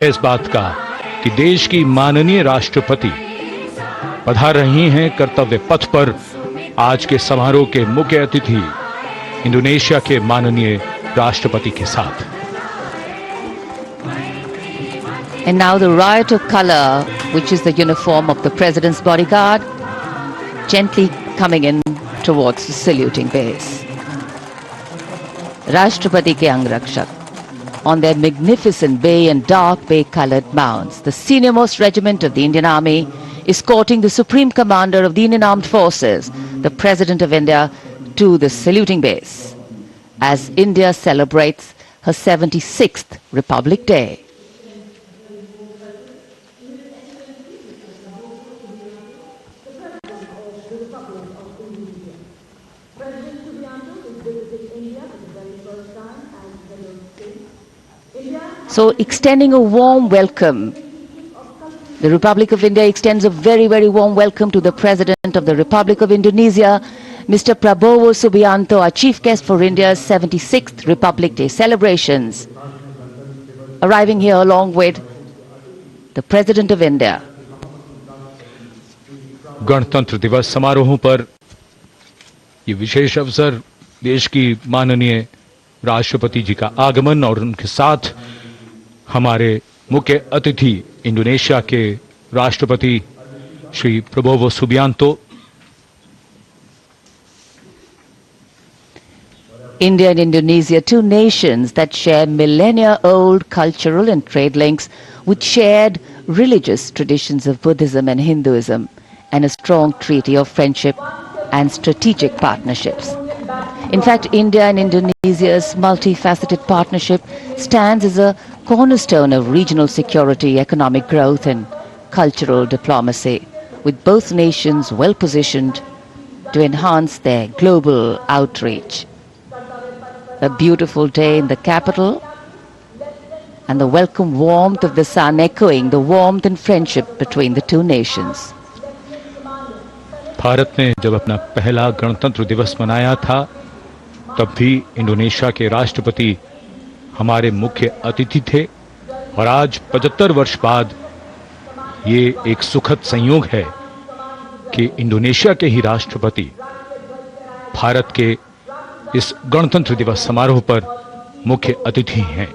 इस बात का कि देश की माननीय राष्ट्रपति पधार रही हैं कर्तव्य पथ पर। आज के समारोह के मुख्य अतिथि इंडोनेशिया के माननीय राष्ट्रपति के साथ। And now the riot of color, which is the uniform of the President's bodyguard, gently coming in towards the saluting base. Rashtrapati ke Angrakshak, on their magnificent bay and dark bay-colored mounts, the senior-most regiment of the Indian Army, escorting the Supreme Commander of the Indian Armed Forces, the President of India, to the saluting base, as India celebrates her 76th Republic Day. So extending a warm welcome, the Republic of India extends a very, very warm welcome to the President of the Republic of Indonesia, Mr. Prabowo Subianto, our chief guest for India's 76th Republic Day celebrations, arriving here along with the President of India. गणतंत्र दिवस समारोहों पर ये विशेष अवसर, देश की माननीय राष्ट्रपति जी का आगमन और उनके साथ हमारे मुख्य अतिथि इंडोनेशिया के राष्ट्रपति Shri Prabowo Subianto. India and Indonesia, two nations that share millennia-old cultural and trade links with shared religious traditions of Buddhism and Hinduism, and a strong treaty of friendship and strategic partnerships. In fact, India and Indonesia's multifaceted partnership stands as a cornerstone of regional security, economic growth and cultural diplomacy, with both nations well positioned to enhance their global outreach. A beautiful day in the capital, and the welcome warmth of the sun echoing the warmth and friendship between the two nations. Bharat ने जब अपना पहला गणतंत्र दिवस मनाया था, तब भी इंडोनेशिया के राष्ट्रपति हमारे मुख्य अतिथि थे, और आज 75 वर्ष बाद ये एक सुखद संयोग है कि इंडोनेशिया के ही राष्ट्रपति भारत के इस गणतंत्र दिवस समारोह पर मुख्य अतिथि हैं।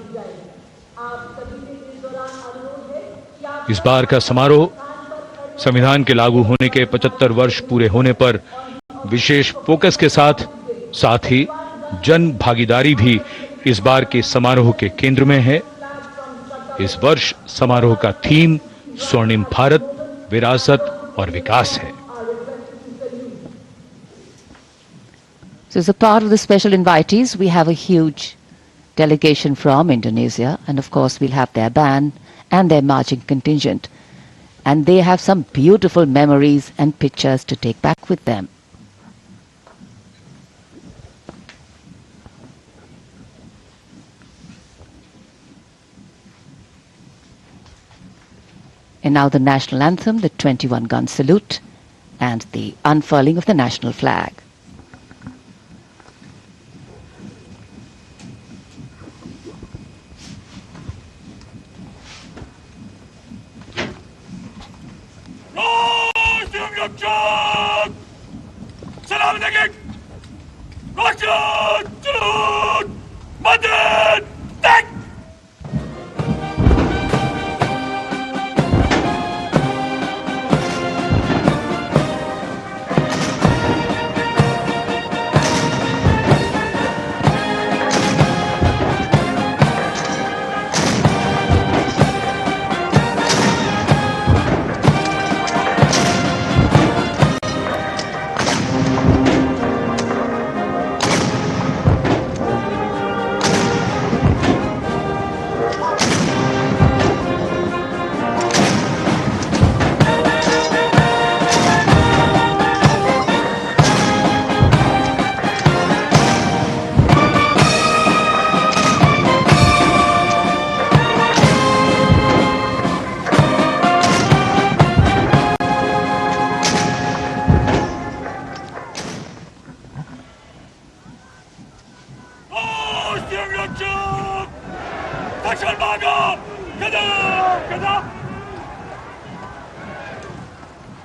इस बार का समारोह संविधान के लागू होने के 75 वर्ष पूरे होने पर विशेष फोकस के साथ ही जन भागीदारी भी इस बार के समारोह के केंद्र में है। इस वर्ष समारोह का थीम स्वर्णिम भारत, विरासत और विकास है। So as a part of the special invitees, we have a huge delegation from Indonesia, and of course we'll have their band and their marching contingent. And they have some beautiful memories and pictures to take back with them. And now the national anthem, the 21-gun salute, and the unfurling of the national flag.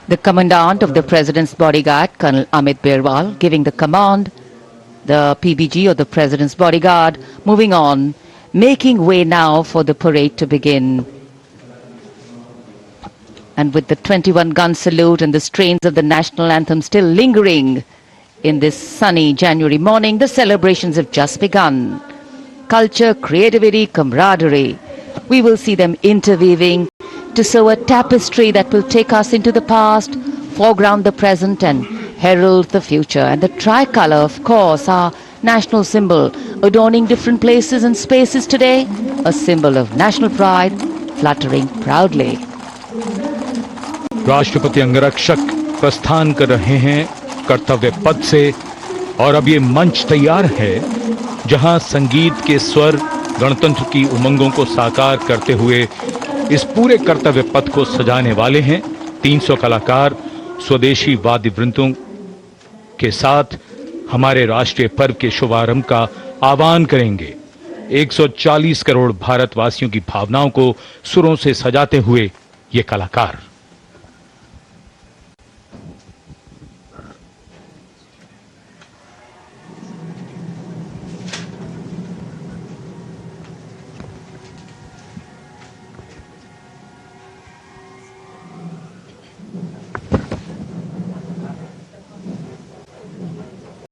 The Commandant of the President's Bodyguard, Colonel Amit Birwal, giving the command, the PBG or the President's Bodyguard, moving on, making way now for the parade to begin. And with the 21-gun salute and the strains of the national anthem still lingering in this sunny January morning, the celebrations have just begun. Culture, creativity, camaraderie. We will see them interweaving to sew a tapestry that will take us into the past, foreground the present and herald the future. And the tricolour, of course, our national symbol, adorning different places and spaces today, a symbol of national pride, fluttering proudly. राष्ट्रपति अंगरक्षक प्रस्थान कर रहे हैं कर्तव्य पथ से और अब ये मंच तैयार है जहां संगीत के स्वर गणतंत्र की उमंगों को साकार करते हुए इस पूरे कर्तव्य पथ को सजाने वाले हैं। 300 कलाकार स्वदेशी वाद्य वृंदों के साथ हमारे राष्ट्रीय पर्व के शुभारंभ का आह्वान करेंगे। 140 करोड़ भारतवासियों की भावनाओं को सुरों से सजाते हुए ये कलाकार।